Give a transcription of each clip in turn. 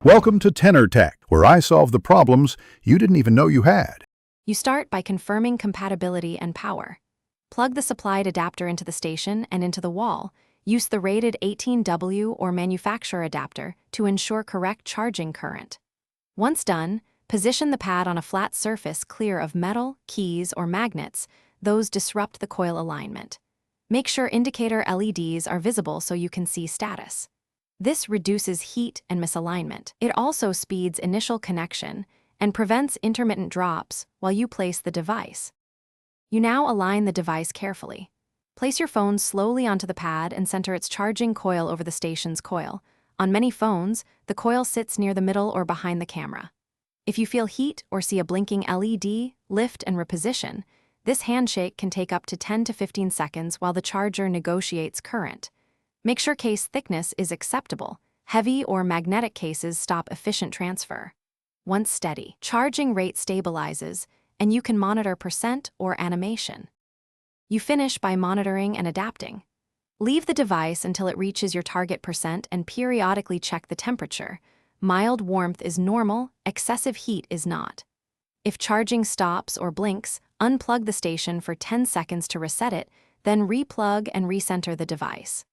Welcome to Tenor Tech, where I solve the problems you didn't even know you had. You start by confirming compatibility and power. Plug the supplied adapter into the station and into the wall. Use the rated 18W or manufacturer adapter to ensure correct charging current. Once done, position the pad on a flat surface clear of metal, keys, or magnets. Those disrupt the coil alignment. Make sure indicator LEDs are visible so you can see status. This reduces heat and misalignment. It also speeds initial connection and prevents intermittent drops while you place the device. You now align the device carefully. Place your phone slowly onto the pad and center its charging coil over the station's coil. On many phones, the coil sits near the middle or behind the camera. If you feel heat or see a blinking LED, lift and reposition. This handshake can take up to 10 to 15 seconds while the charger negotiates current. Make sure case thickness is acceptable. Heavy or magnetic cases stop efficient transfer. Once steady, charging rate stabilizes, and you can monitor percent or animation. You finish by monitoring and adapting. Leave the device until it reaches your target percent and periodically check the temperature. Mild warmth is normal, excessive heat is not. If charging stops or blinks, unplug the station for 10 seconds to reset it, then replug and recenter the device.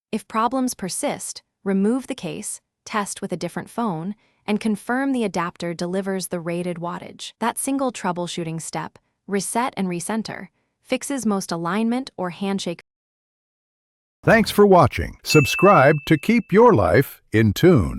If problems persist, remove the case, test with a different phone, and confirm the adapter delivers the rated wattage. That single troubleshooting step, reset and recenter, fixes most alignment or handshake. Thanks for watching. Subscribe to keep your life in tune.